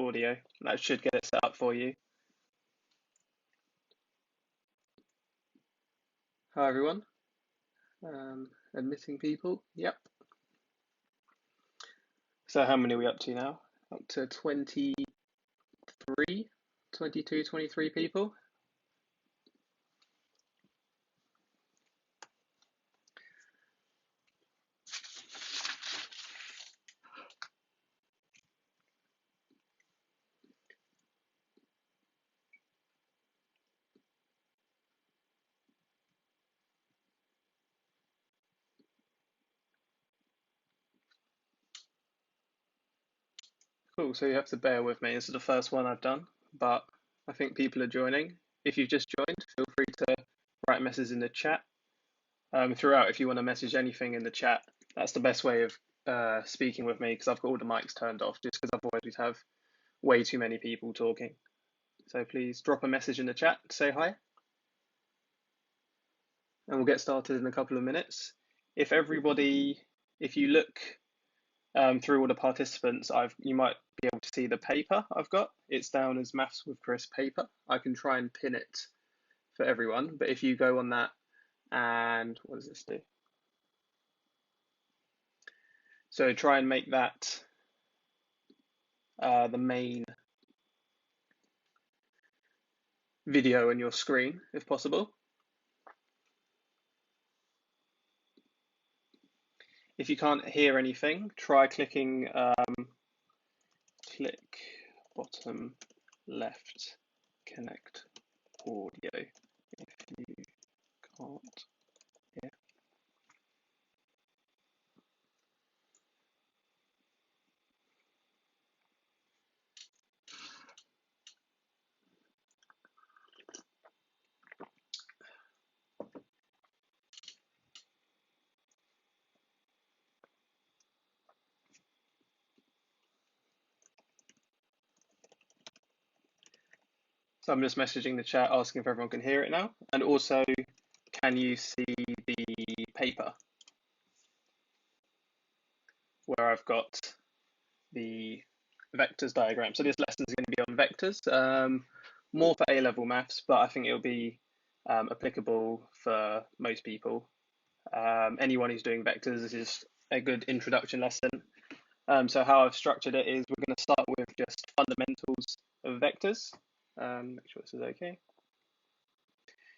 audio. That should get it set up for you. Hi everyone. Admitting people. Yep. So how many are we up to now? Up to 23, 22, 23 people. Cool, so you have to bear with me. This is the first one I've done, but I think people are joining. If you've just joined, feel free to write messages in the chat. Throughout, if you want to message anything in the chat, that's the best way of speaking with me, because I've got all the mics turned off, just because otherwise we'd have way too many people talking. So please drop a message in the chat to say hi. And we'll get started in a couple of minutes. If you look through all the participants, you might be able to see the paper I've got. It's down as Maths with Chris paper. I can try and pin it for everyone, but if you go on that, and what does this do? So try and make that the main video on your screen, if possible. If you can't hear anything, try clicking click bottom left connect audio if you can't hear. So I'm just messaging the chat asking if everyone can hear it now, and also can you see the paper where I've got the vectors diagram? So this lesson is going to be on vectors, more for A-level maths, but I think it'll be applicable for most people. Anyone who's doing vectors, this is a good introduction lesson. So how I've structured it is we're going to start with just fundamentals of vectors. Make sure this is okay.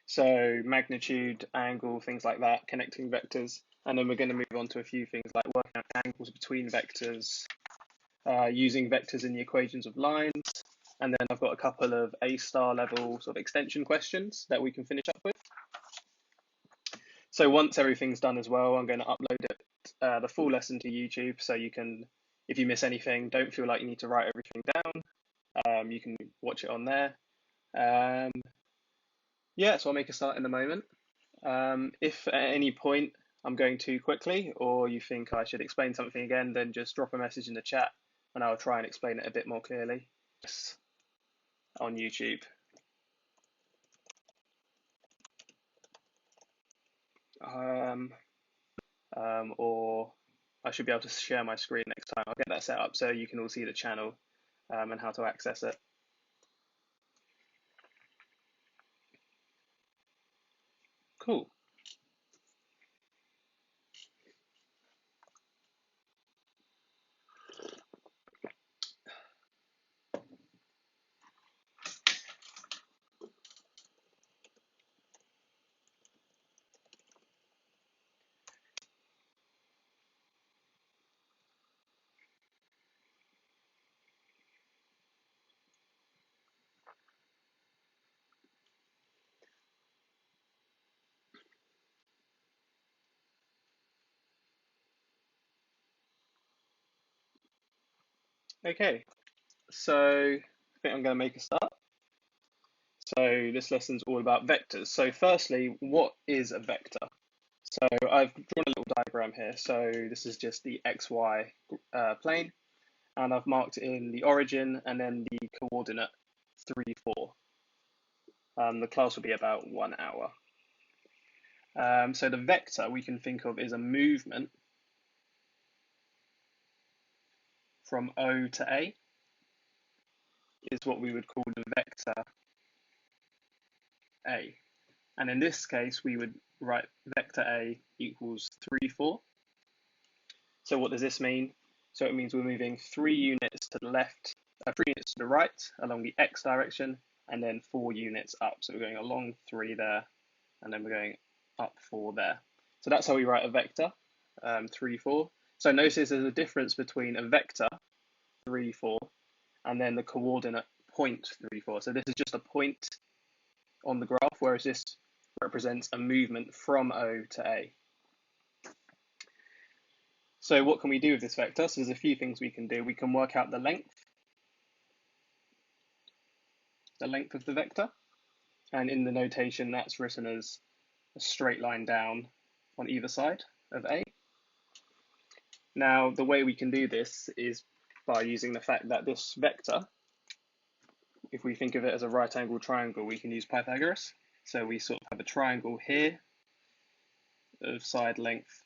So magnitude, angle, things like that, connecting vectors. And then we're going to move on to a few things like working out angles between vectors, using vectors in the equations of lines. And then I've got a couple of A-star level sort of extension questions that we can finish up with. So once everything's done as well, I'm going to upload it, the full lesson to YouTube, so you can, if you miss anything, don't feel like you need to write everything down. You can watch it on there. Yeah, so I'll make a start in a moment. If at any point I'm going too quickly or you think I should explain something again, then just drop a message in the chat and I'll try and explain it a bit more clearly on YouTube. Or I should be able to share my screen next time. I'll get that set up so you can all see the channel and how to access it. Cool. Okay, so I think I'm going to make a start. So this lesson's all about vectors. So firstly, what is a vector? So I've drawn a little diagram here. So this is just the XY plane, and I've marked in the origin and then the coordinate 3, 4. The class will be about 1 hour. So the vector we can think of is a movement from O to A. is what we would call the vector A. And in this case, we would write vector A equals 3, 4. So what does this mean? So it means we're moving 3 units to the left, 3 units to the right along the x direction, and then 4 units up. So we're going along 3 there, and then we're going up 4 there. So that's how we write a vector, 3, 4. So notice there's a difference between a vector, 3, 4, and then the coordinate point 3, 4. So this is just a point on the graph, whereas this represents a movement from O to A. So what can we do with this vector? So there's a few things we can do. We can work out the length of the vector, and in the notation that's written as a straight line down on either side of A. Now the way we can do this is by using the fact that this vector, if we think of it as a right angled triangle, we can use Pythagoras. So we sort of have a triangle here of side length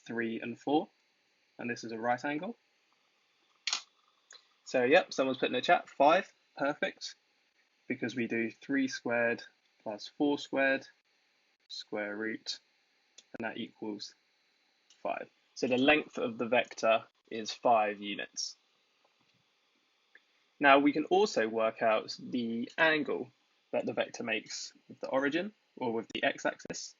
3 and 4, and this is a right angle. So yep, someone's put in the chat 5, perfect, because we do 3 squared plus 4 squared square root, and that equals 5. So the length of the vector is 5 units. Now we can also work out the angle that the vector makes with the origin, or with the x-axis,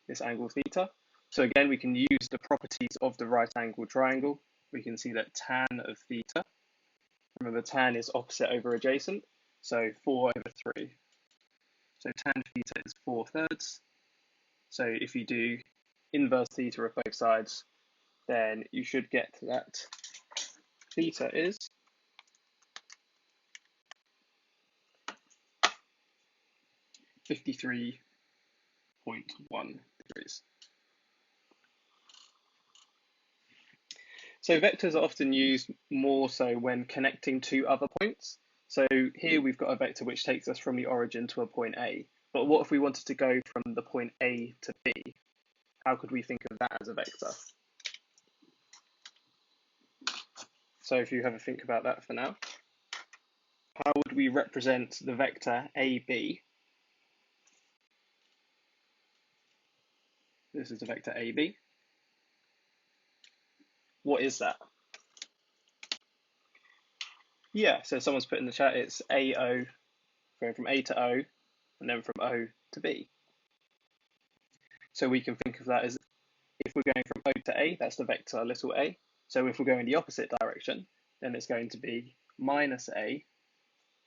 this angle theta. So again, we can use the properties of the right angled triangle. We can see that tan of theta, remember tan is opposite over adjacent, so 4 over 3. So tan theta is 4/3. So if you do inverse theta of both sides, then you should get that theta is 53.1 degrees. So vectors are often used more so when connecting two other points. So here we've got a vector which takes us from the origin to a point A. But what if we wanted to go from the point A to B? How could we think of that as a vector? So if you have a think about that for now, how would we represent the vector AB? This is the vector AB. What is that? Yeah, so someone's put in the chat, it's AO, going from A to O, and then from O to B. So we can think of that as, if we're going from O to A, that's the vector little a. So if we're going the opposite direction, then it's going to be minus A.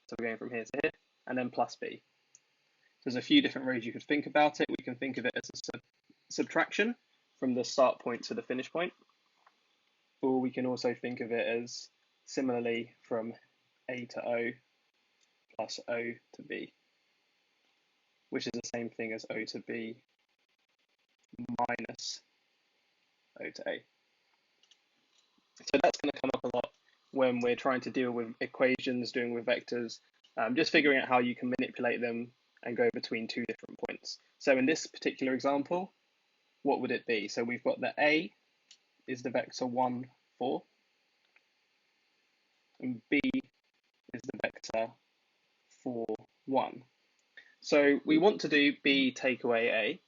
So we're going from here to here, and then plus B. There's a few different ways you could think about it. We can think of it as a subtraction from the start point to the finish point. Or we can also think of it as similarly from A to O plus O to B, which is the same thing as O to B minus O to A. So that's going to come up a lot when we're trying to deal with equations, doing with vectors, just figuring out how you can manipulate them and go between two different points. So in this particular example, what would it be? So we've got the A is the vector 1, 4, and B is the vector 4, 1. So we want to do B take away A.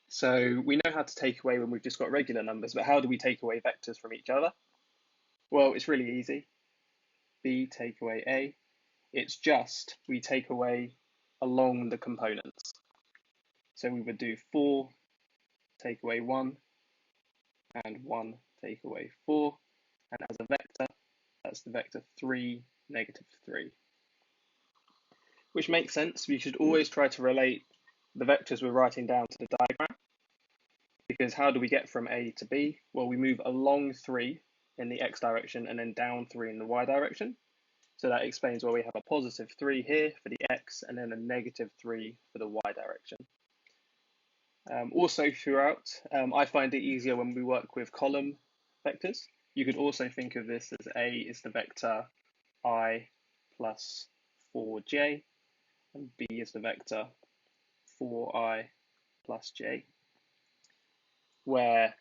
So we know how to take away when we've just got regular numbers, but how do we take away vectors from each other? Well, it's really easy. B take away A. It's just we take away along the components. So we would do 4 take away 1 and 1 take away 4. And as a vector, that's the vector 3, negative 3. Which makes sense. We should always try to relate the vectors we're writing down to the diagram. Because how do we get from A to B? Well, we move along 3 in the x direction and then down 3 in the y direction. So that explains why we have a positive 3 here for the x and then a negative 3 for the y direction. Also throughout, I find it easier when we work with column vectors. You could also think of this as A is the vector I plus 4j, and B is the vector 4i plus j, where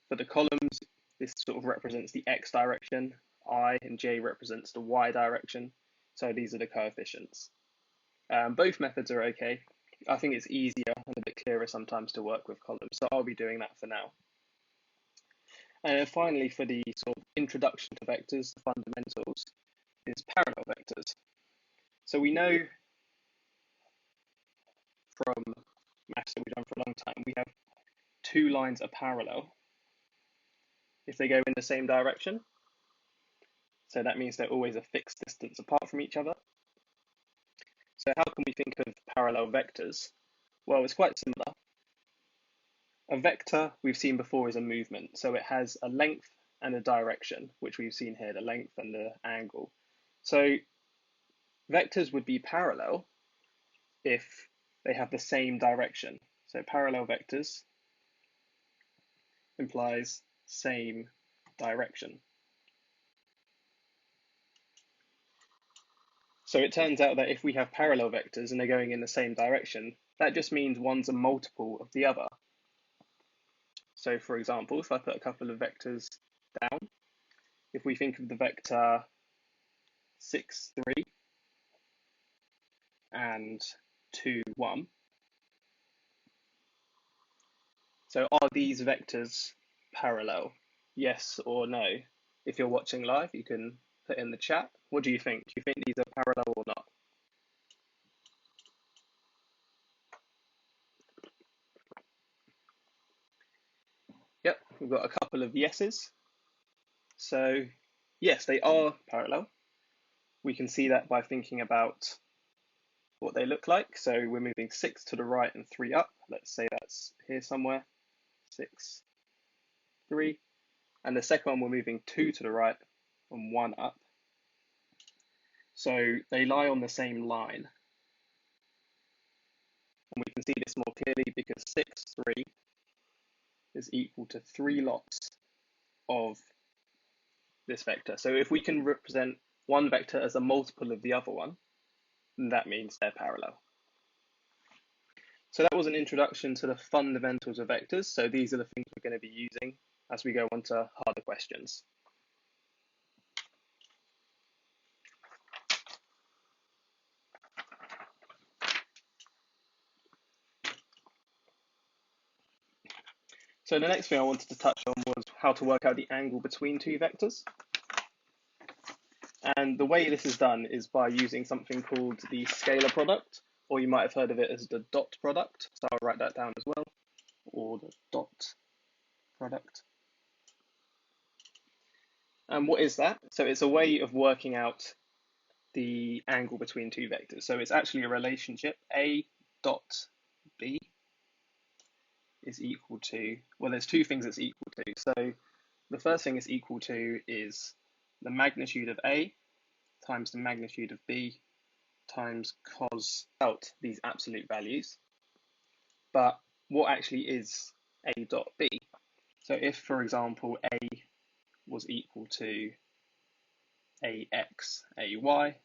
for the columns, this sort of represents the x direction, I and j represents the y direction. So these are the coefficients. Both methods are okay. I think it's easier and a bit clearer sometimes to work with columns, so I'll be doing that for now. And finally, for the sort of introduction to vectors, the fundamentals, is parallel vectors. So we know from maths that we've done for a long time, we have two lines are parallel if they go in the same direction. So that means they're always a fixed distance apart from each other. So how can we think of parallel vectors? Well, it's quite similar. A vector we've seen before is a movement. So it has a length and a direction, which we've seen here, the length and the angle. So vectors would be parallel if they have the same direction. So parallel vectors implies same direction. So it turns out that if we have parallel vectors and they're going in the same direction, that just means one's a multiple of the other. So for example, if I put a couple of vectors down, if we think of the vector 6, 3 and 2, 1, so are these vectors parallel? Yes or no? If you're watching live, you can put in the chat. What do you think? Do you think these are parallel or not? Yep, we've got a couple of yeses. So yes, they are parallel. We can see that by thinking about what they look like. So we're moving 6 to the right and 3 up. Let's say that's here somewhere. 6, 3. And the second one, we're moving 2 to the right and 1 up. So they lie on the same line. And we can see this more clearly because 6, 3 is equal to 3 lots of this vector. So if we can represent one vector as a multiple of the other one, then that means they're parallel. So that was an introduction to the fundamentals of vectors. So these are the things we're going to be using as we go on to harder questions. So the next thing I wanted to touch on was how to work out the angle between two vectors. And the way this is done is by using something called the scalar product, or you might have heard of it as the dot product. So I'll write that down as well, or the dot product. And what is that? So it's a way of working out the angle between two vectors. So it's actually a relationship. A dot B is equal to, well, there's two things it's equal to. So the first thing it's equal to is the magnitude of A times the magnitude of B times cos out these absolute values. But what actually is A dot B? So if, for example, A was equal to AX, AY,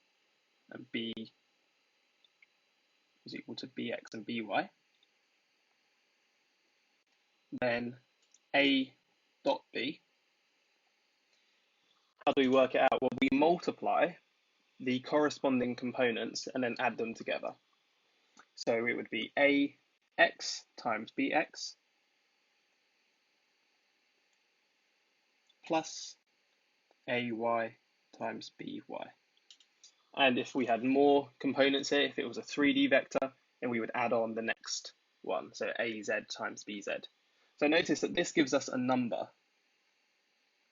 and B was equal to BX and BY, then A dot B, how do we work it out? Well, we multiply the corresponding components and then add them together. So it would be AX times BX plus AY times BY. And if we had more components here, if it was a 3D vector, then we would add on the next one, so AZ times BZ. So notice that this gives us a number,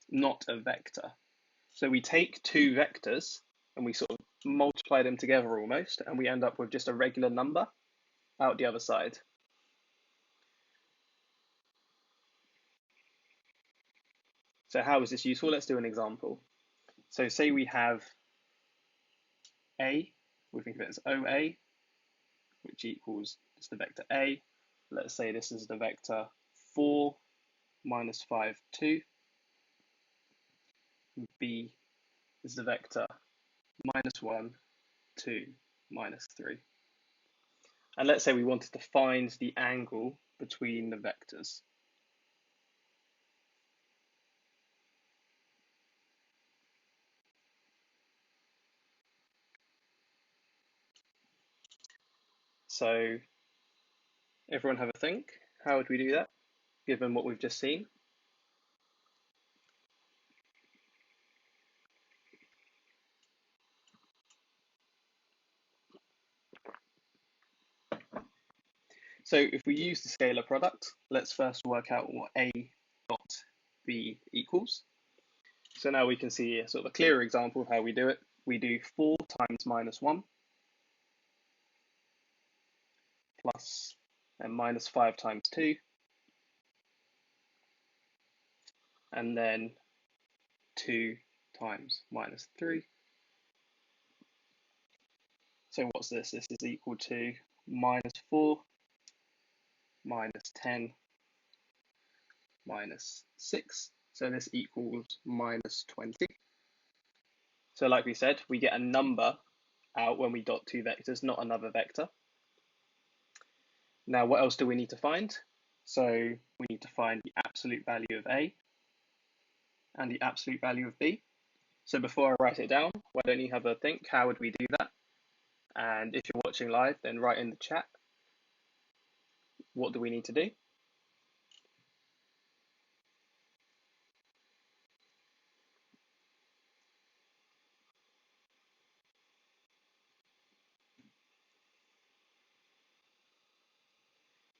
not a vector. So we take two vectors and we sort of multiply them together almost, and we end up with just a regular number out the other side. So how is this useful? Let's do an example. So say we have A, we think of it as OA, which equals just the vector A. Let's say this is the vector 4, minus 5, 2. And B is the vector minus 1, 2, minus 3. And let's say we wanted to find the angle between the vectors. So everyone have a think. How would we do that, given what we've just seen? So if we use the scalar product, let's first work out what a dot b equals. So now we can see a sort of a clearer example of how we do it. We do 4 times minus 1 plus and minus 5 times 2, and then 2 times minus 3. So what's this? This is equal to minus 4 minus 10 minus 6. So this equals minus 20. So like we said, we get a number out when we dot two vectors, not another vector. Now, what else do we need to find? So we need to find the absolute value of A and the absolute value of B. So before I write it down, why don't you have a think? How would we do that? And if you're watching live, then write in the chat, what do we need to do?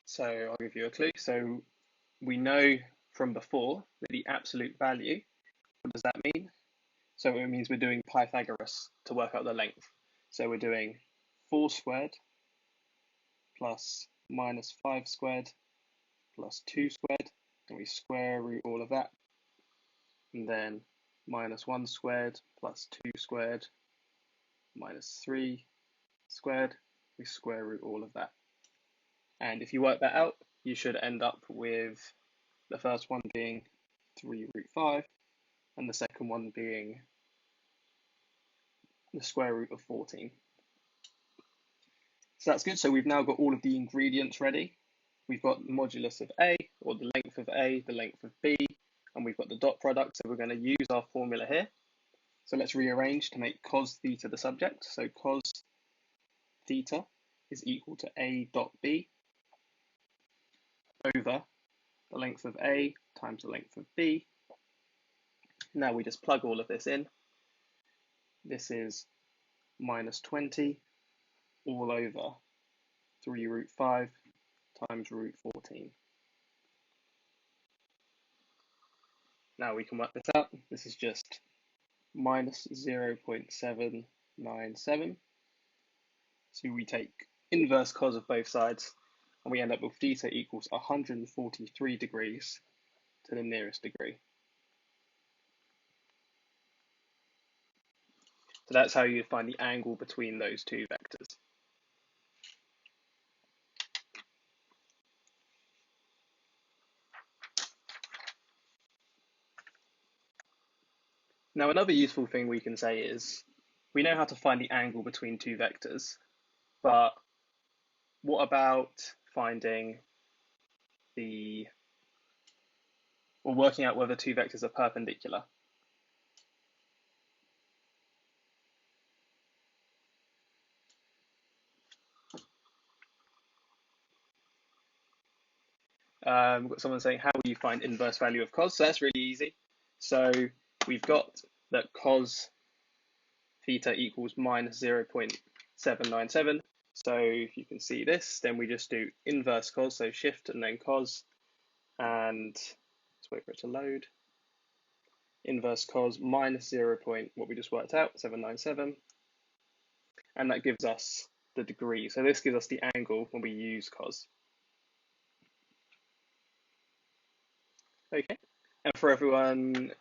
So I'll give you a clue. So we know from before that the absolute value, what does that mean? So it means we're doing Pythagoras to work out the length. So we're doing 4 squared plus minus 5 squared plus 2 squared, and we square root all of that. And then minus 1 squared plus 2 squared minus 3 squared, we square root all of that. And if you work that out, you should end up with the first one being 3 root 5, and the second one being the square root of 14. So that's good. So we've now got all of the ingredients ready. We've got the modulus of A, or the length of A, the length of B, and we've got the dot product. So we're going to use our formula here. So let's rearrange to make cos theta the subject. So cos theta is equal to A dot B over the length of A times the length of B. Now we just plug all of this in. This is minus 20 all over 3 root 5 times root 14. Now we can work this out. This is just minus 0.797. So we take inverse cos of both sides, and we end up with theta equals 143 degrees to the nearest degree. So that's how you find the angle between those two vectors. Now, another useful thing we can say is we know how to find the angle between two vectors, but what about finding or working out whether two vectors are perpendicular? We've got someone saying, how will you find inverse value of cos? So that's really easy. So we've got that cos theta equals minus 0.797. So if you can see this, then we just do inverse cos, so shift and then cos, and let's wait for it to load. Inverse cos minus 0. What we just worked out, 797, and that gives us the degree. So this gives us the angle when we use cos. Okay, and for everyone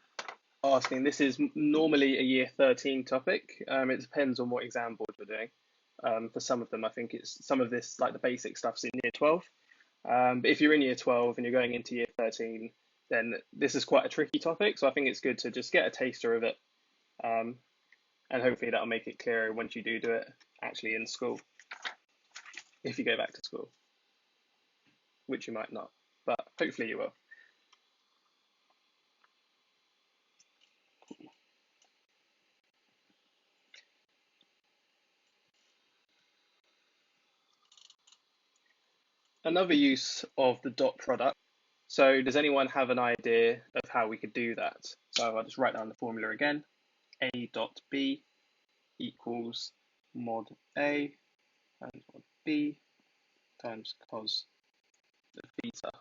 asking, this is normally a year 13 topic. It depends on what exam board we're doing. For some of them, I think some of this, like the basic stuff's in year 12. But if you're in year 12 and you're going into year 13, then this is quite a tricky topic. So I think it's good to just get a taster of it. And hopefully that'll make it clearer once you do it actually in school, if you go back to school, which you might not, but hopefully you will. another use of the dot product. So does anyone have an idea of how we could do that? So I'll just write down the formula again. A dot B equals mod A and mod B times cos of theta.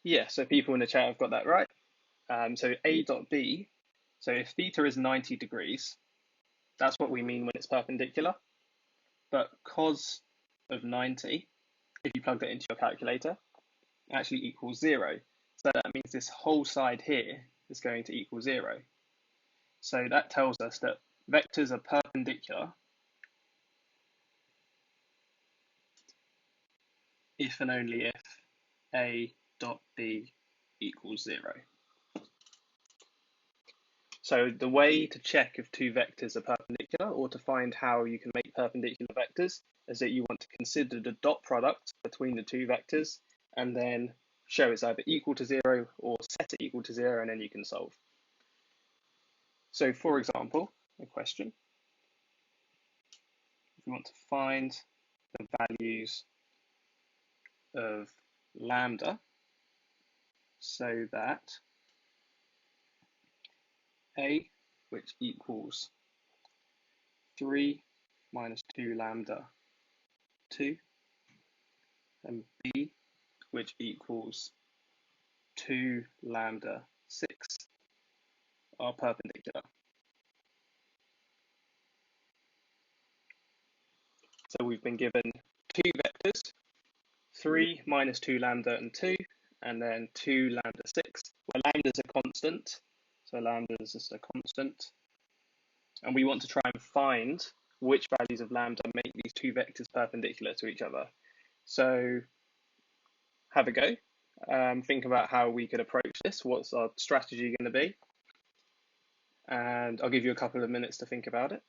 Yeah, so people in the chat have got that right. So A dot B, so if theta is 90 degrees, that's what we mean when it's perpendicular. But cos of 90, if you plug that into your calculator, actually equals 0. So that means this whole side here is going to equal 0. So that tells us that vectors are perpendicular if and only if A dot B equals 0. So the way to check if two vectors are perpendicular, or to find how you can make perpendicular vectors, is that you want to consider the dot product between the two vectors and then show it's either equal to 0 or set it equal to 0, and then you can solve. So for example, a question, if we want to find the values of lambda so that A, which equals 3 minus 2 lambda 2, and B, which equals 2 lambda 6, are perpendicular. So we've been given two vectors, 3 minus 2 lambda and 2, and then 2 lambda 6, where lambda is a constant. So lambda is just a constant. And we want to try and find which values of lambda make these two vectors perpendicular to each other. So have a go. Think about how we could approach this. What's our strategy going to be? And I'll give you a couple of minutes to think about it.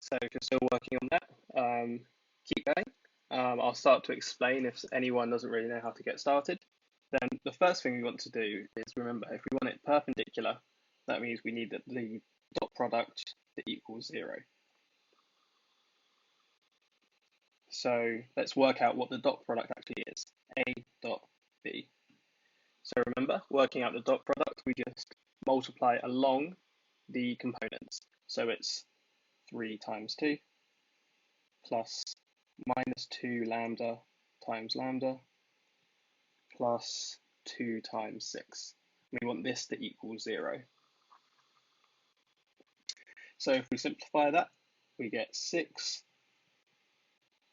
So if you're still working on that, keep going. I'll start to explain if anyone doesn't really know how to get started. Then the first thing we want to do is remember, if we want it perpendicular, that means we need the dot product that equals 0. So let's work out what the dot product actually is, A dot B. So remember, working out the dot product, we just multiply along the components. So it's 3 times 2 plus minus 2 lambda times lambda plus 2 times 6. We want this to equal 0. So if we simplify that, we get 6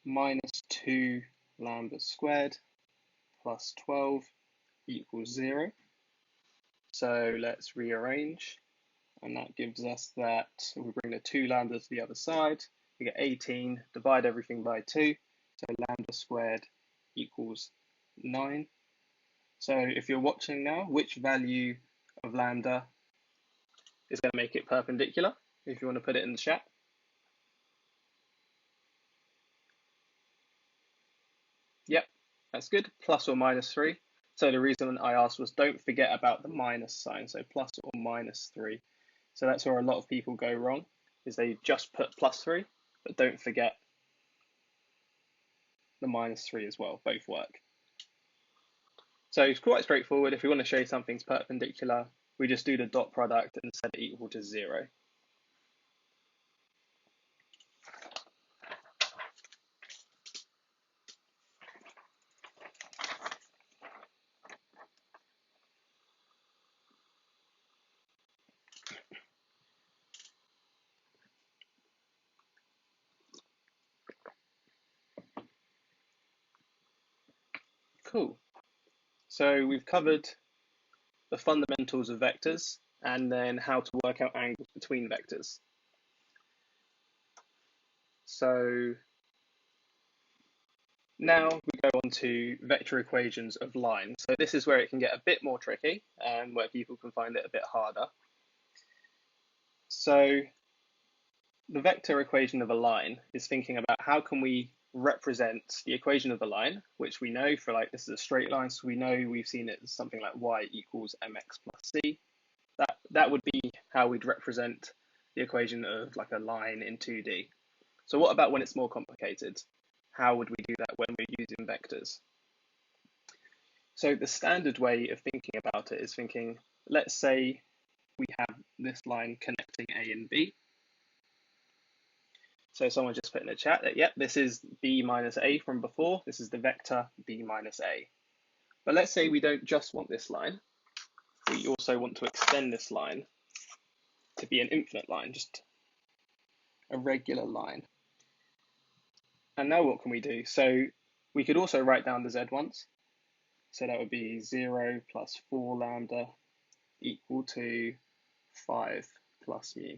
minus 2 lambda squared plus 12 equals 0. So let's rearrange, and that gives us that, if we bring the 2 lambda to the other side, we get 18, divide everything by 2, so lambda squared equals 9. So if you're watching now, which value of lambda is going to make it perpendicular? If you want to put it in the chat. Yep, that's good, plus or minus 3. So the reason I asked was don't forget about the minus sign, so plus or minus 3. So that's where a lot of people go wrong, is they just put plus 3, but don't forget the minus 3 as well, both work. So it's quite straightforward. If we want to show something's perpendicular, we just do the dot product and set it equal to 0. Cool. So we've covered the fundamentals of vectors and then how to work out angles between vectors. So now we go on to vector equations of lines. So this is where it can get a bit more tricky and where people can find it a bit harder. So the vector equation of a line is thinking about how can we represent the equation of the line, which we know for like this is a straight line, so we know we've seen it as something like y equals mx plus c. That would be how we'd represent the equation of like a line in 2D. So what about when it's more complicated? How would we do that when we're using vectors? So the standard way of thinking about it is thinking, let's say we have this line connecting A and B. So someone just put in the chat that, yep, this is B minus A from before. This is the vector B minus A. But let's say we don't just want this line. We also want to extend this line to be an infinite line, just a regular line. And now what can we do? So we could also write down the z ones. So that would be 0 plus 4 lambda equal to 5 plus mu.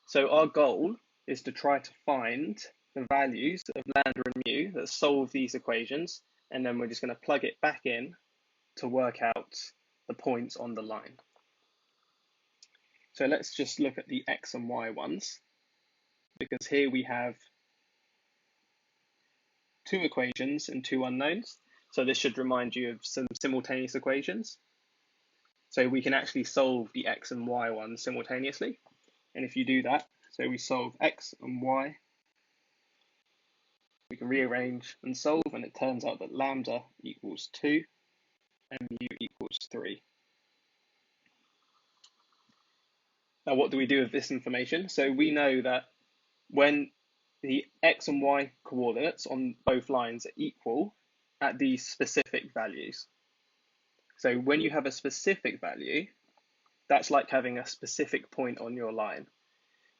So our goal is to try to find the values of lambda and mu that solve these equations, and then we're just going to plug it back in to work out the points on the line. So let's just look at the x and y ones, because here we have two equations and two unknowns. So this should remind you of some simultaneous equations. So we can actually solve the x and y ones simultaneously. And if you do that, so we solve x and y, we can rearrange and solve, and it turns out that lambda equals 2 and mu equals 3. Now what do we do with this information? So we know that when the x and y coordinates on both lines are equal at these specific values. So when you have a specific value, that's like having a specific point on your line,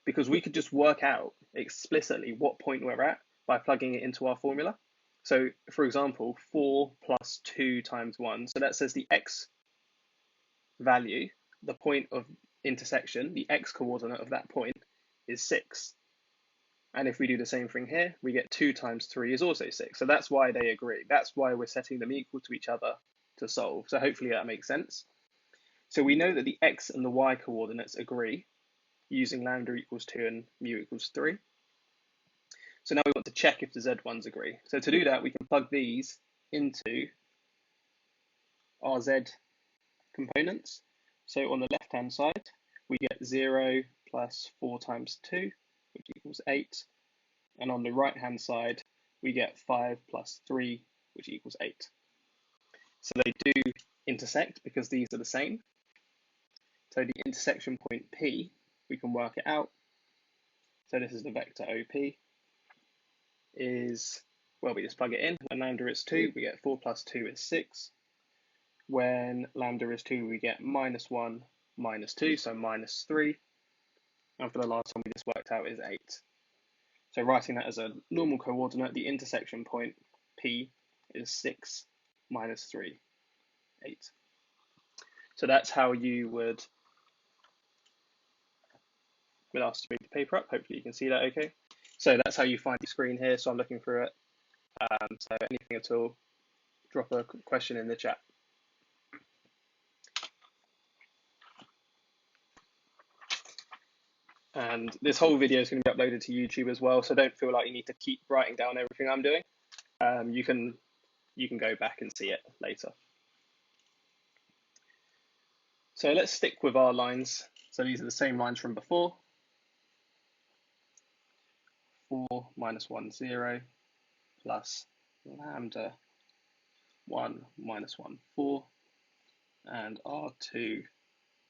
because we could just work out explicitly what point we're at by plugging it into our formula. So for example, 4 plus 2 times 1, so that says the x value, the point of intersection, the x coordinate of that point is 6. And if we do the same thing here, we get 2 times 3 is also 6. So that's why they agree. That's why we're setting them equal to each other to solve. So hopefully that makes sense. So we know that the x and the y coordinates agree using lambda equals 2 and mu equals 3. So now we want to check if the z ones agree. So to do that, we can plug these into our z components. So on the left-hand side, we get 0 plus 4 times 2, which equals 8. And on the right-hand side, we get 5 plus 3, which equals 8. So they do intersect because these are the same. So the intersection point P, we can work it out. So this is the vector OP, is, well, we just plug it in. When lambda is 2, we get 4 plus 2 is 6. When lambda is 2, we get minus 1 minus 2, so minus 3. And for the last one we just worked out is 8. So writing that as a normal coordinate, the intersection point P is 6 minus 3, 8. So that's how you would ask to read the paper up. Hopefully you can see that okay. So that's how you find the screen here. So I'm looking through it. So anything at all, drop a question in the chat. And this whole video is going to be uploaded to YouTube as well. So don't feel like you need to keep writing down everything I'm doing. You can go back and see it later. So let's stick with our lines. So these are the same lines from before. 4 minus 1, 0, plus lambda 1 minus 1, 4, and R2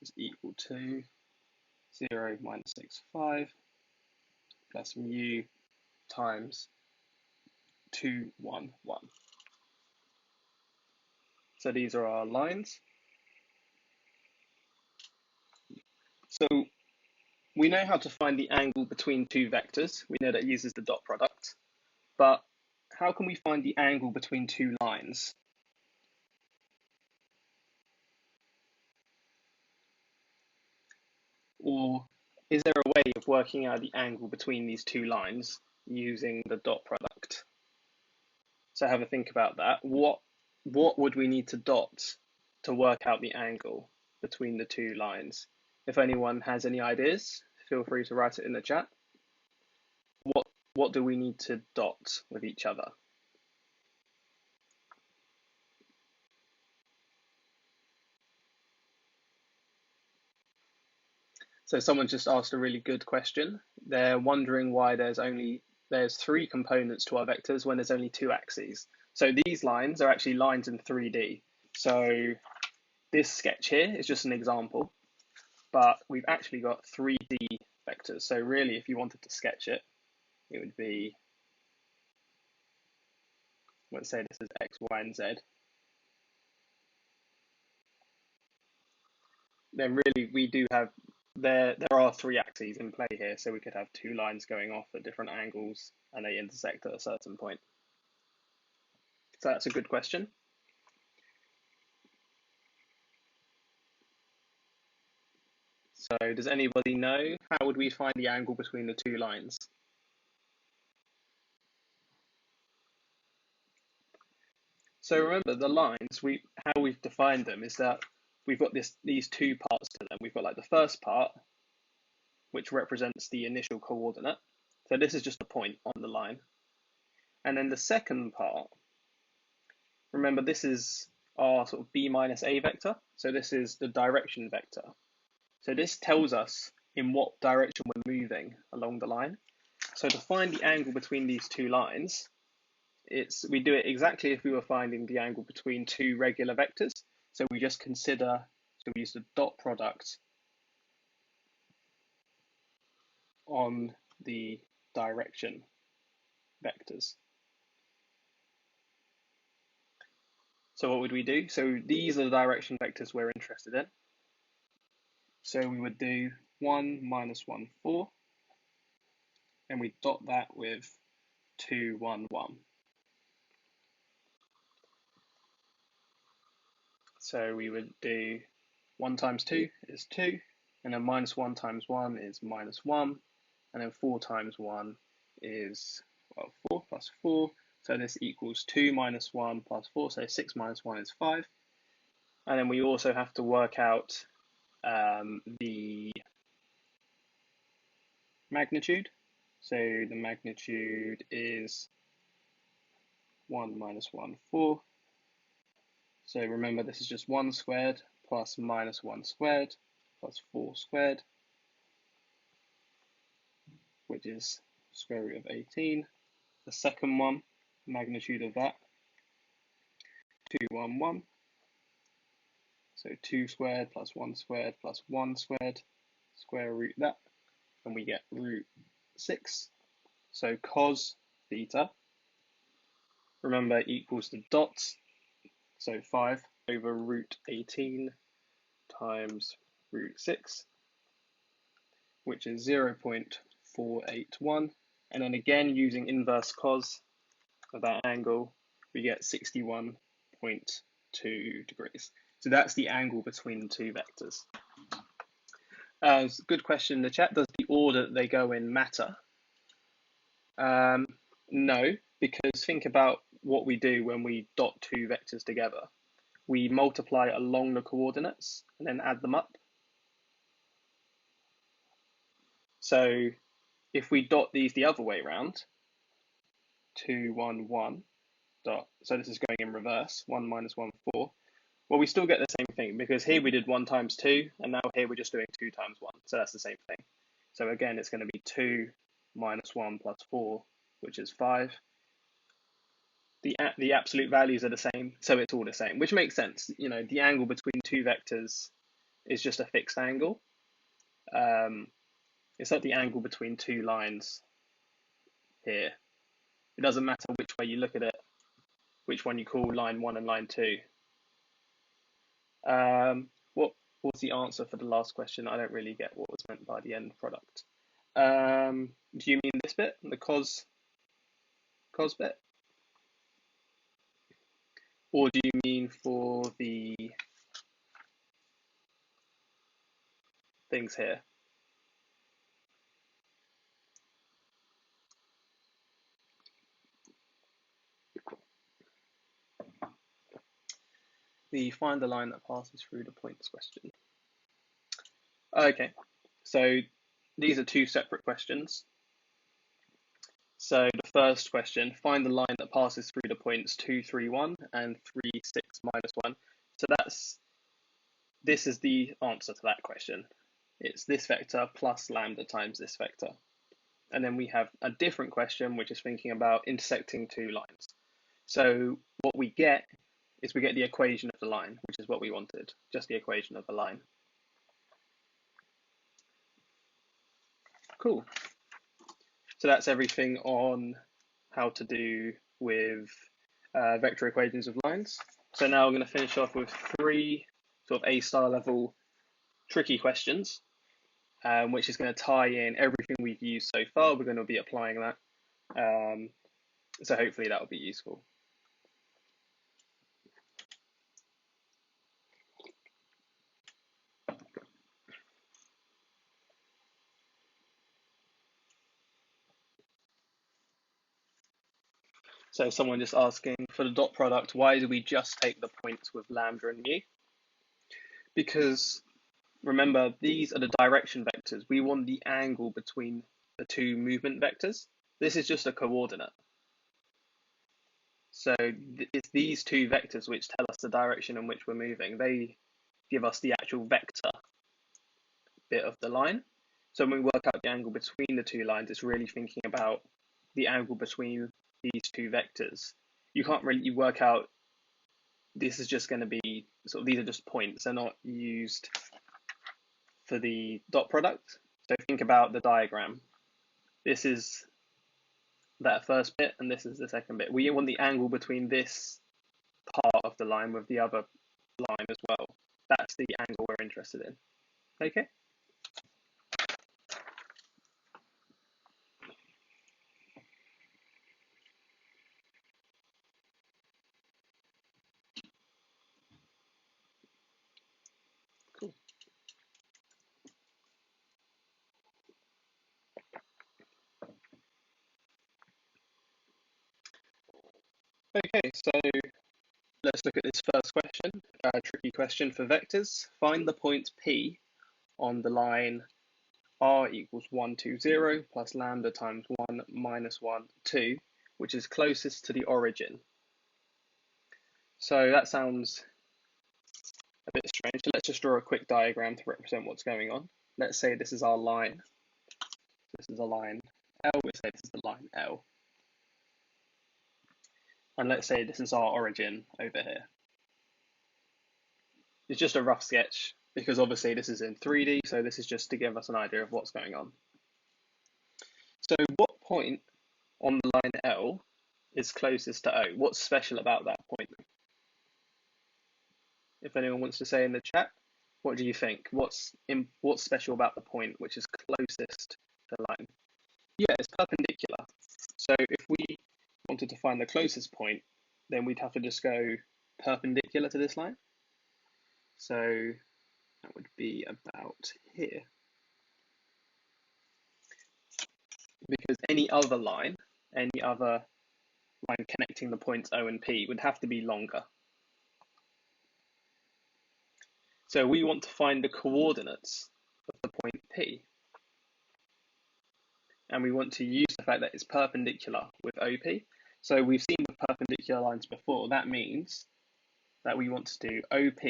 is equal to 0 minus 6, 5, plus mu times 2, 1, 1. So these are our lines. So we know how to find the angle between two vectors. We know that it uses the dot product. But how can we find the angle between two lines? Or is there a way of working out the angle between these two lines using the dot product? So have a think about that. What would we need to dot to work out the angle between the two lines? If anyone has any ideas, feel free to write it in the chat. What do we need to dot with each other? So someone just asked a really good question. They're wondering why there's 3 components to our vectors when there's only 2 axes. So these lines are actually lines in 3D. So this sketch here is just an example, but we've actually got 3D vectors. So really, if you wanted to sketch it, it would be, let's say this is X, Y, and Z. Then really we do have, there are 3 axes in play here, so we could have 2 lines going off at different angles and they intersect at a certain point. So that's a good question. So does anybody know how would we find the angle between the 2 lines? So remember the lines, how we've defined them is that we've got these 2 parts to them. We've got like the first part, which represents the initial coordinate. So this is just a point on the line. And then the second part, remember this is our sort of b minus a vector. So this is the direction vector. So this tells us in what direction we're moving along the line. So to find the angle between these 2 lines, we do it exactly if we were finding the angle between 2 regular vectors. So we just consider, so we use the dot product on the direction vectors. So what would we do? So these are the direction vectors we're interested in. So we would do 1, minus 1, 4, and we dot that with 2, 1, 1. So we would do 1 times 2 is 2, and then minus 1 times 1 is minus 1, and then 4 times 1 is, well, 4 plus 4. So this equals 2 minus 1 plus 4, so 6 minus 1 is 5. And then we also have to work out the magnitude. So the magnitude is 1 minus 1, 4. So remember, this is just 1 squared plus minus 1 squared plus 4 squared, which is square root of 18. The second one, magnitude of that, 211. So 2 squared plus 1 squared plus 1 squared, square root that, and we get root 6. So cos theta, remember, equals the dots, so 5 over root 18 times root 6, which is 0.481. And then again, using inverse cos of that angle, we get 61.2 degrees. So that's the angle between the 2 vectors. Good question in the chat. Does the order that they go in matter? No, because think about what we do when we dot 2 vectors together. We multiply along the coordinates and then add them up. So if we dot these the other way around, 2, 1, 1, dot, so this is going in reverse, 1 minus 1, 4. Well, we still get the same thing because here we did 1 times 2, and now here we're just doing 2 times 1. So that's the same thing. So again, it's going to be 2 minus 1 plus 4, which is 5. The absolute values are the same, so it's all the same, which makes sense. You know, the angle between 2 vectors is just a fixed angle. It's like the angle between 2 lines here. It doesn't matter which way you look at it, which one you call line 1 and line 2. What was the answer for the last question? I don't really get what was meant by the end product. Do you mean this bit, the cos bit? Or do you mean for the things here? The find the line that passes through the points question. Okay, so these are two separate questions. So the first question, find the line that passes through the points 2, 3, 1 and 3, 6, minus 1. So this is the answer to that question. It's this vector plus lambda times this vector. And then we have a different question, which is thinking about intersecting two lines. So what we get is we get the equation of the line, which is what we wanted, just the equation of the line. Cool. So that's everything on how to do with vector equations of lines. So now I'm going to finish off with three sort of A-star level tricky questions, which is going to tie in everything we've used so far. We're going to be applying that. So hopefully that will be useful. So someone just asking, for the dot product, why do we just take the points with lambda and mu? Because remember, these are the direction vectors. We want the angle between the two movement vectors. This is just a coordinate. So it's these two vectors which tell us the direction in which we're moving. They give us the actual vector bit of the line. So when we work out the angle between the two lines, it's really thinking about the angle between these two vectors. You can't really work out, this is just going to be, sort of, these are just points. They're not used for the dot product. So think about the diagram. This is that first bit, and this is the second bit. We want the angle between this part of the line with the other line as well. That's the angle we're interested in. Okay. Cool. Okay, so let's look at this first question, a tricky question for vectors. Find the point P on the line r equals 1, 2, 0 plus lambda times 1 minus 1, 2, which is closest to the origin. So that sounds a bit strange. So let's just draw a quick diagram to represent what's going on. Let's say this is our line. This is a line L. Let's say this is the line L. And let's say this is our origin over here. It's just a rough sketch because obviously this is in 3D, so this is just to give us an idea of what's going on. So what point on the line L is closest to O? What's special about that point? If anyone wants to say in the chat, what do you think? What's special about the point which is closest to the line? Yeah, it's perpendicular. So if we wanted to find the closest point, then we'd have to just go perpendicular to this line. So that would be about here. Because any other line connecting the points O and P would have to be longer. So we want to find the coordinates of the point P. And we want to use the fact that it's perpendicular with OP. So we've seen the perpendicular lines before. That means that we want to do OP.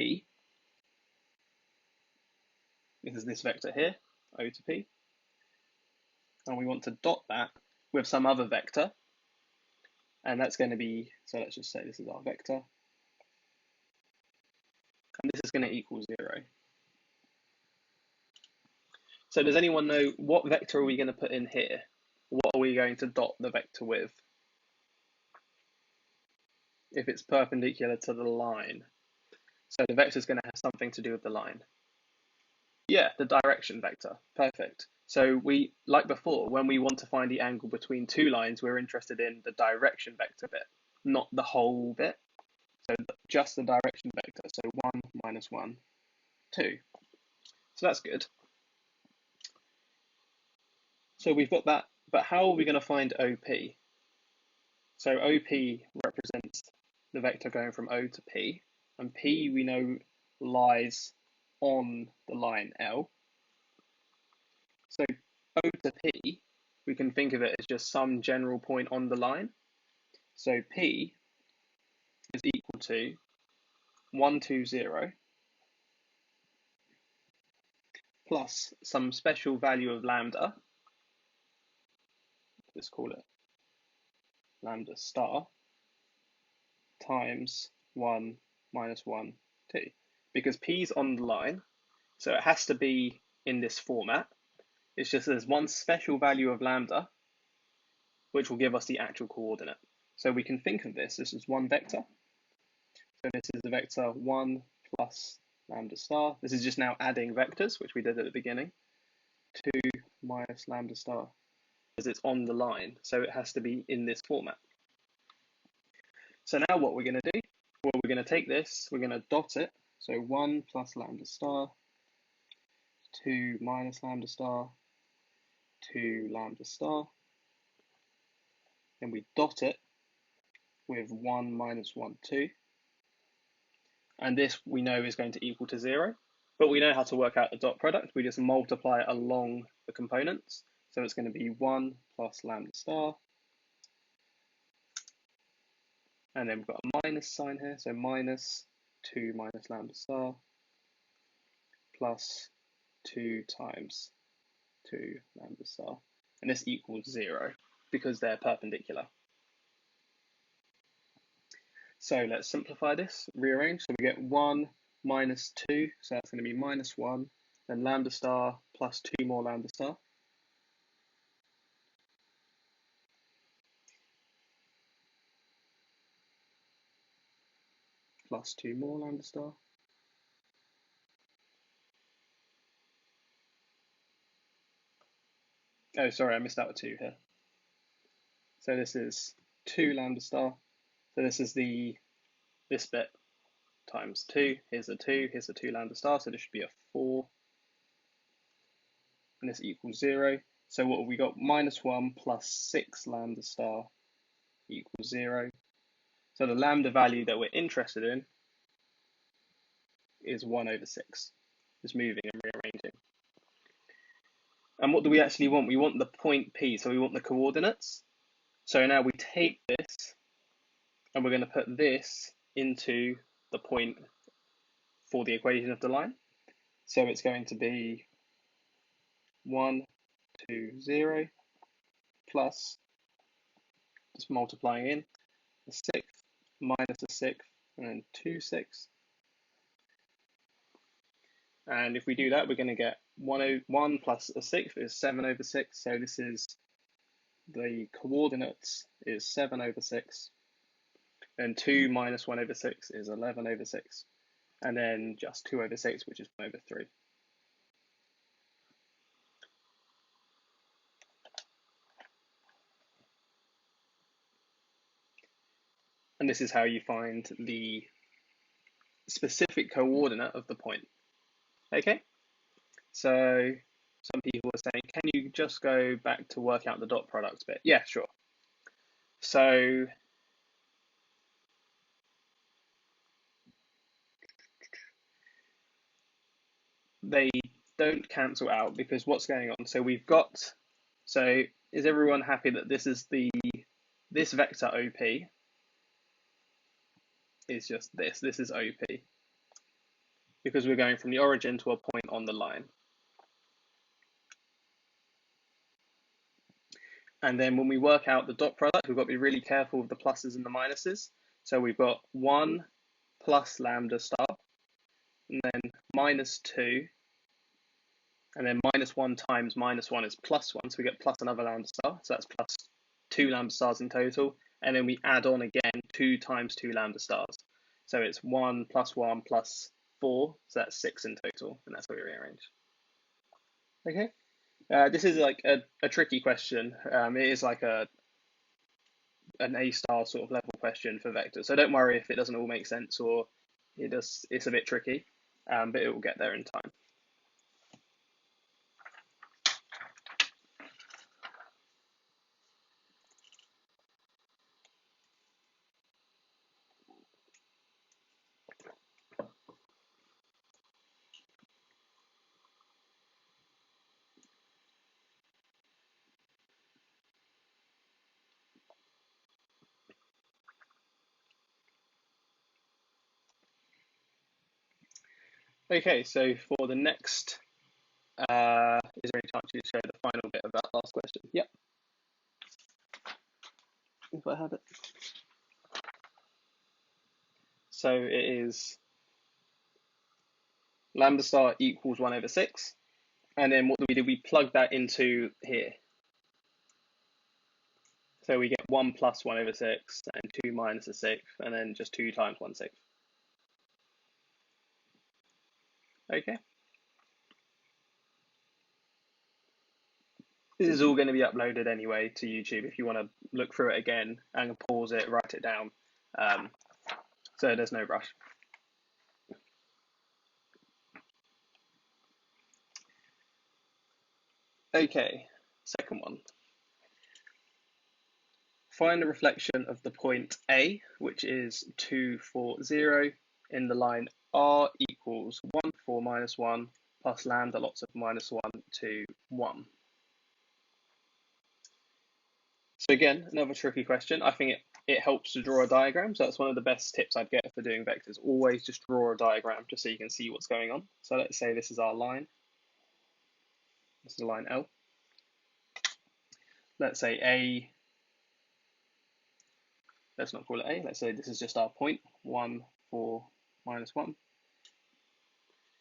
This is this vector here, O to P. And we want to dot that with some other vector. And that's going to be, so let's just say this is our vector. And this is going to equal 0. So does anyone know what vector are we going to put in here? What are we going to dot the vector with? If it's perpendicular to the line. So the vector is going to have something to do with the line. Yeah, the direction vector. Perfect. So we, like before, when we want to find the angle between two lines, we're interested in the direction vector bit, not the whole bit. So just the direction vector, so 1, minus 1, 2. So that's good. So we've got that, but how are we going to find OP? So OP represents the vector going from O to P, and P we know lies on the line L. So O to P, we can think of it as just some general point on the line. So P is equal to 1, 2, 0 plus some special value of lambda, let's call it lambda star, times 1, minus 1, 2. Because P's on the line, so it has to be in this format. It's just there's one special value of lambda, which will give us the actual coordinate. So we can think of this as one vector. So this is the vector 1 plus lambda star. This is just now adding vectors, which we did at the beginning. 2 minus lambda star, because it's on the line, so it has to be in this format. So now what we're going to do, well, we're going to take this, we're going to dot it. So 1 plus lambda star, 2 minus lambda star, 2 lambda star. Then we dot it with 1 minus 1, 2. And this we know is going to equal to 0. But we know how to work out the dot product. We just multiply it along the components. So it's going to be 1 plus lambda star. And then we've got a minus sign here. So minus 2 minus lambda star plus 2 times 2 lambda star. And this equals 0 because they're perpendicular. So let's simplify this, rearrange. So we get 1 minus 2, so that's going to be minus 1, then lambda star plus 2 more lambda star. Plus 2 more lambda star. Oh, sorry, I missed out a 2 here. So this is 2 lambda star. So this is this bit times 2. Here's a 2, here's a 2 lambda star, so this should be a 4. And this equals 0. So what have we got? Minus 1 plus 6 lambda star equals 0. So the lambda value that we're interested in is 1 over 6. Just moving and rearranging. And what do we actually want? We want the point P, so we want the coordinates. So now we take this and we're going to put this into the point for the equation of the line. So it's going to be 1, 2, 0 plus, just multiplying in, a sixth minus a sixth, and then 2 sixths. And if we do that, we're going to get 1 plus a sixth is 7 over 6. So this is, the coordinates is 7 over 6. And 2 minus 1 over 6 is 11 over 6. And then just 2 over 6, which is 1 over 3. And this is how you find the specific coordinate of the point. Okay? So some people are saying, can you just go back to work out the dot product bit? Yeah, sure. So they don't cancel out because what's going on? So we've got, so is everyone happy that this is this vector OP is just this is OP because we're going from the origin to a point on the line. And then when we work out the dot product, we've got to be really careful with the pluses and the minuses. So we've got 1 plus lambda star, and then minus 2, and then minus 1 times minus 1 is plus 1, so we get plus another lambda star, so that's plus 2 lambda stars in total, and then we add on again 2 times 2 lambda stars. So it's 1 plus 1 plus 4, so that's 6 in total, and that's what we rearrange. Okay? This is like a tricky question. It is like an A star sort of level question for vectors. So don't worry if it doesn't all make sense or it's a bit tricky, but it will get there in time. Okay, so for the next, is there any chance you show the final bit of that last question? Yep. If I have it. So it is lambda star equals 1 over 6. And then what do? We plug that into here. So we get 1 plus 1 over 6 and 2 minus a sixth, and then just 2 times 1/6. Okay. This is all going to be uploaded anyway to YouTube if you want to look through it again and pause it, write it down. So there's no rush. Okay, second one. Find the reflection of the point A, which is 2, 4, 0, in the line R equals 1, 4, minus 1, plus lambda lots of minus 1, 2, 1. So again, another tricky question. I think it helps to draw a diagram. So that's one of the best tips I'd get for doing vectors. Always just draw a diagram just so you can see what's going on. So let's say this is our line. This is line L. Let's say A, let's not call it A. Let's say this is just our point, 1, 4, minus 1.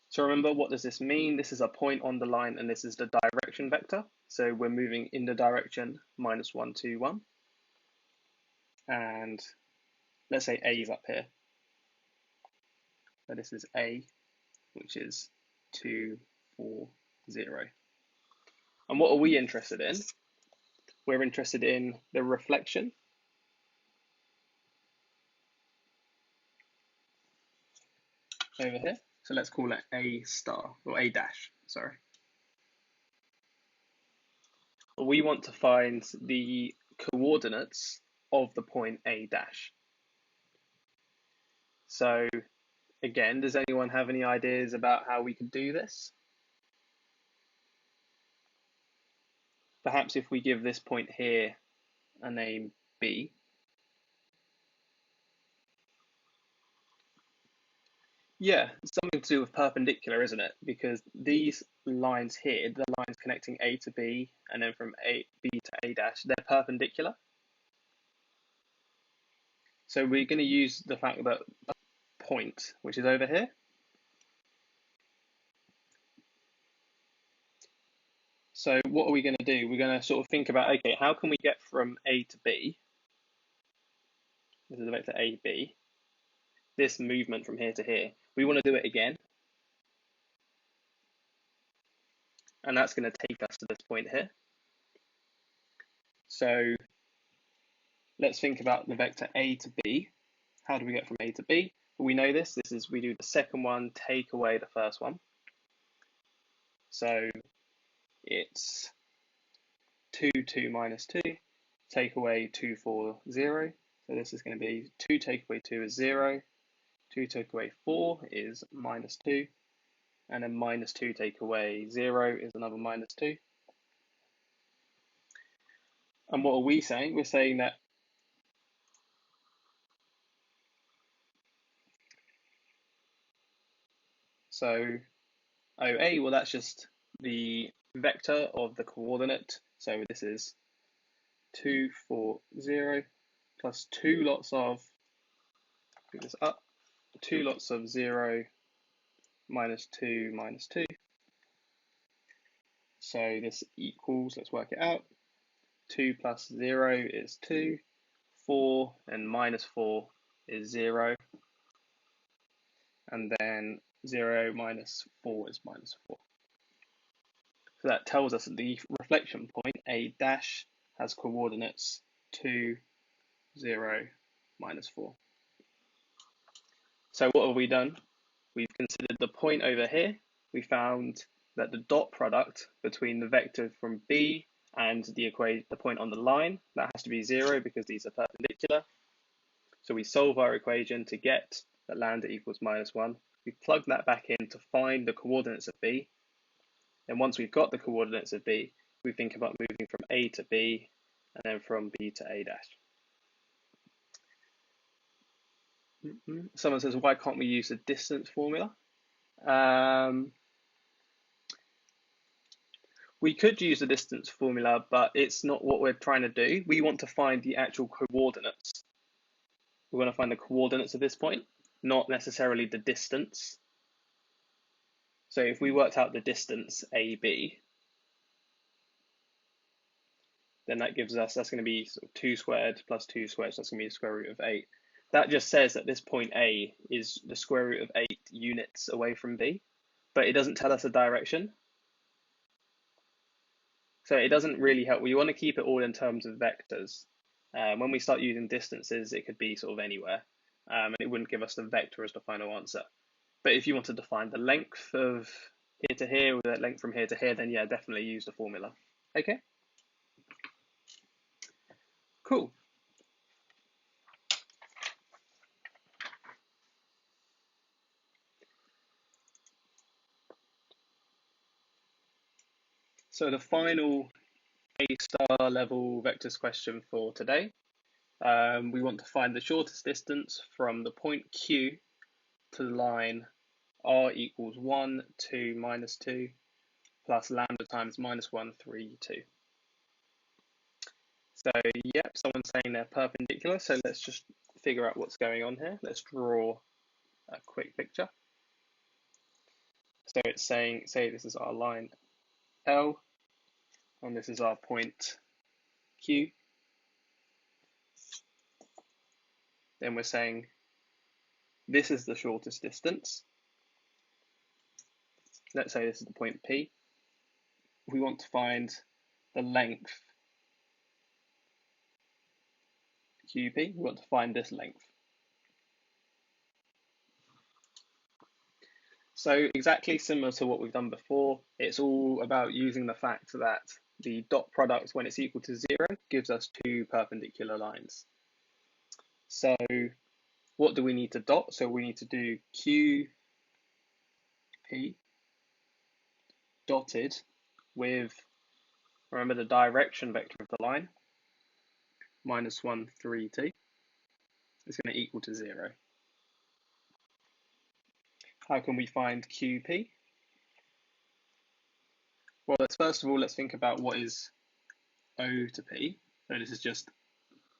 So remember, what does this mean? This is a point on the line and this is the direction vector. So we're moving in the direction minus 1, 2, 1. And let's say A is up here. So this is A, which is 2, 4, 0. And what are we interested in? We're interested in the reflection. Over here. So let's call it A star, or A dash, sorry. We want to find the coordinates of the point A dash. So again, does anyone have any ideas about how we could do this? Perhaps if we give this point here a name B. Yeah, it's something to do with perpendicular, isn't it? Because these lines here, the lines connecting A to B, and then from B to A dash, they're perpendicular. So we're going to use the fact that a point, which is over here. So what are we going to do? We're going to sort of think about, okay, how can we get from A to B? This is the vector AB. This movement from here to here. We want to do it again. And that's going to take us to this point here. So let's think about the vector A to B. How do we get from A to B? Well, we know this. This is, we do the second one, take away the first one. So it's 2, 2 minus 2, take away 2, 4, 0. So this is going to be 2 take away 2 is 0. 2 take away 4 is minus 2. And then minus 2 take away 0 is another minus 2. And what are we saying? We're saying that so OA, well, that's just the vector of the coordinate. So this is 2, 4, 0 plus 2 lots of, pick this up, 2 lots of 0 minus 2 minus 2. So this equals, let's work it out, 2 plus 0 is 2, 4 and minus 4 is 0, and then 0 minus 4 is minus 4. So that tells us that the reflection point, A dash, has coordinates 2, 0, minus 4. So what have we done? We've considered the point over here. We found that the dot product between the vector from B and the point on the line, that has to be 0 because these are perpendicular. So we solve our equation to get that lambda equals minus 1. We plug that back in to find the coordinates of B. And once we've got the coordinates of B, we think about moving from A to B and then from B to A dash. Someone says, why can't we use the distance formula? We could use the distance formula, but it's not what we're trying to do. We want to find the actual coordinates. We want to find the coordinates of this point, not necessarily the distance. So if we worked out the distance AB, then that gives us, that's going to be sort of 2 squared plus 2 squared, so that's going to be the square root of 8. That just says that this point A is the square root of 8 units away from B, but it doesn't tell us a direction. So it doesn't really help. We want to keep it all in terms of vectors. When we start using distances, it could be sort of anywhere, and it wouldn't give us the vector as the final answer. But if you wanted to find the length of here to here, or the length from here to here, then yeah, definitely use the formula. Okay? Cool. So the final A-star level vectors question for today. We want to find the shortest distance from the point Q to the line R equals 1, 2, minus 2, plus lambda times minus 1, 3, 2. So, yep, someone's saying they're perpendicular, so let's just figure out what's going on here. Let's draw a quick picture. So it's saying, say this is our line L, and this is our point Q. Then we're saying this is the shortest distance. Let's say this is the point P. We want to find the length QP. We want to find this length. So exactly similar to what we've done before, it's all about using the fact that the dot product, when it's equal to 0, gives us 2 perpendicular lines. So what do we need to dot? So we need to do QP dotted with, remember the direction vector of the line, minus 1, 3, 2. It's going to equal to 0. How can we find QP? Well, first of all, let's think about what is O to P. So this is just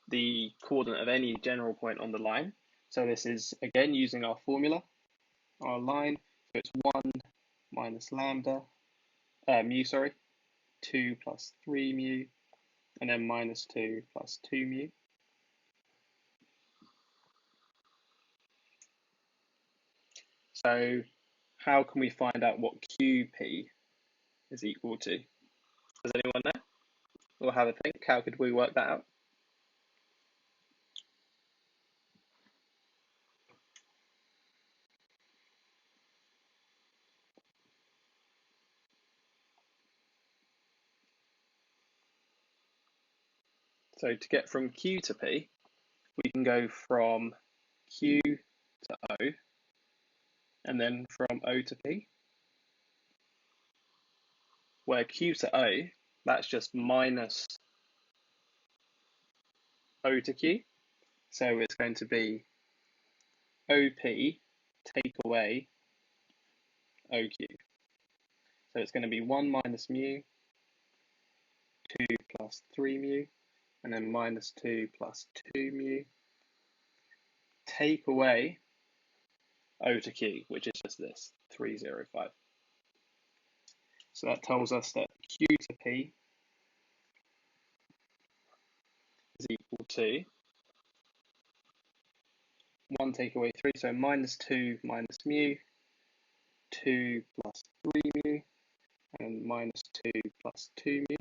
the coordinate of any general point on the line. So this is, again, using our formula, our line. So it's 1 minus lambda, mu, 2 plus 3 mu, and then minus 2 plus 2 mu. So how can we find out what QP is equal to? Does anyone know? Or have a think? How could we work that out? So to get from Q to P, we can go from Q to O, and then from O to P, where Q to O, that's just minus O to Q. So it's going to be OP take away OQ. So it's going to be 1 minus mu, 2 plus 3 mu, and then minus 2 plus 2 mu. Take away O to Q, which is just this, 305. So that tells us that Q to P is equal to 1 take away 3, so minus 2 minus mu, 2 plus 3 mu, and minus 2 plus 2 mu.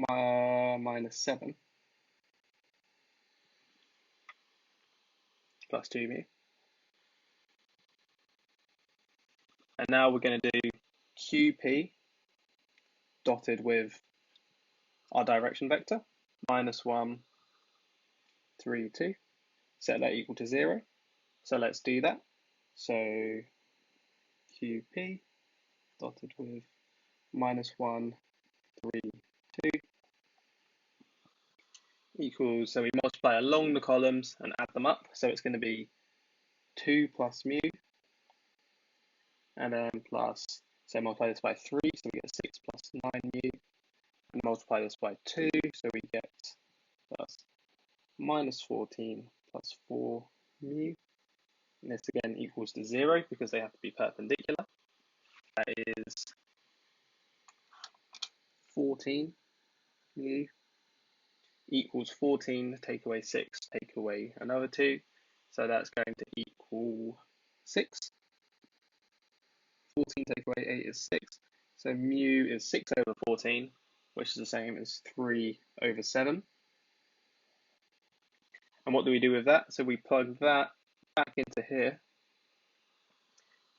Minus 7. plus 2 mu. And now we're going to do QP dotted with our direction vector, -1, 3, 2. Set that equal to 0. So let's do that. So QP dotted with -1, 3, 2 equals, so we multiply along the columns and add them up. So it's going to be 2 plus mu, and then plus, so multiply this by 3, so we get 6 plus 9 mu, and multiply this by 2, so we get plus -14 plus 4 mu. And this again equals to 0 because they have to be perpendicular. That is 14 mu equals 14, take away 6, take away another 2. So that's going to equal 6. 14 take away 8 is 6. So mu is 6 over 14, which is the same as 3 over 7. And what do we do with that? So we plug that back into here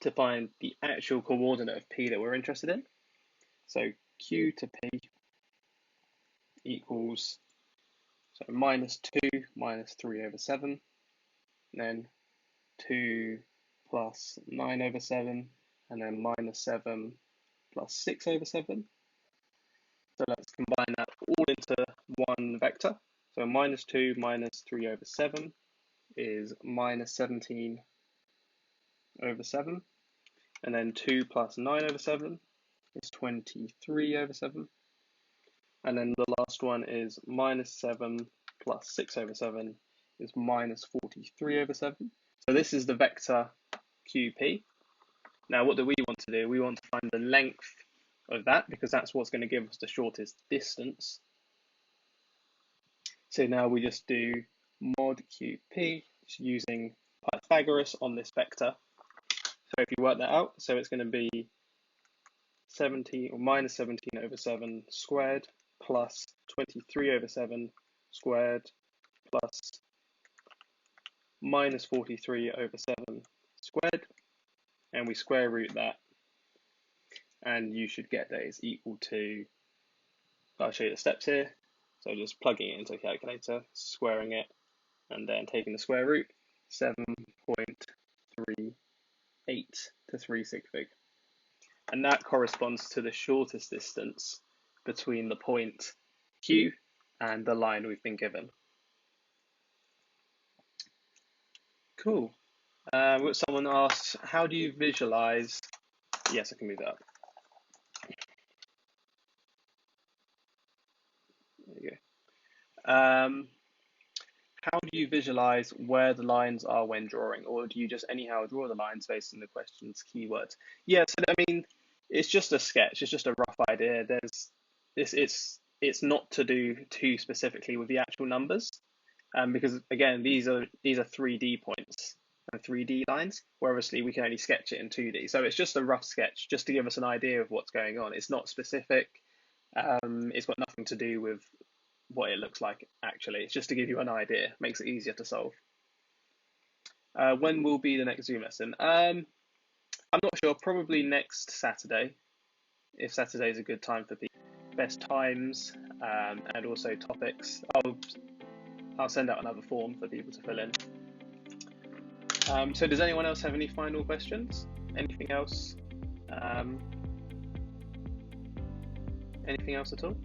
to find the actual coordinate of P that we're interested in. So Q to P equals, so -2 minus 3 over 7, and then 2 plus 9 over 7, and then -7 plus 6 over 7. So let's combine that all into one vector. So -2 minus 3 over 7 is -17 over 7. And then 2 plus 9 over 7 is 23 over 7. And then the last one is -7 plus 6 over 7 is -43 over 7. So this is the vector QP. Now what do we want to do? We want to find the length of that because that's what's going to give us the shortest distance. So now we just do mod QP using Pythagoras on this vector. So if you work that out, so it's going to be 17 or -17 over 7 squared plus 23 over 7 squared plus -43 over 7 squared, and we square root that, and you should get that is equal to, I'll show you the steps here, so just plugging it into a calculator, squaring it, and then taking the square root, 7.38 to 3 sig fig. And that corresponds to the shortest distance between the point Q and the line we've been given. Cool. Someone asks, how do you visualize? Yes, I can move that up. There you go. How do you visualize where the lines are when drawing, or do you just anyhow draw the lines based on the question's keywords? Yeah, so I mean, it's just a sketch. It's just a rough idea. It's not to do too specifically with the actual numbers, because again, these are 3D points and 3D lines, where obviously we can only sketch it in 2D. So it's just a rough sketch, just to give us an idea of what's going on. It's not specific. It's got nothing to do with what it looks like actually. It's just to give you an idea. Makes it easier to solve. When will be the next Zoom lesson? I'm not sure. Probably next Saturday, if Saturday is a good time for people. Best times and also topics. I'll send out another form for people to fill in. So does anyone else have any final questions? Anything else? Anything else at all?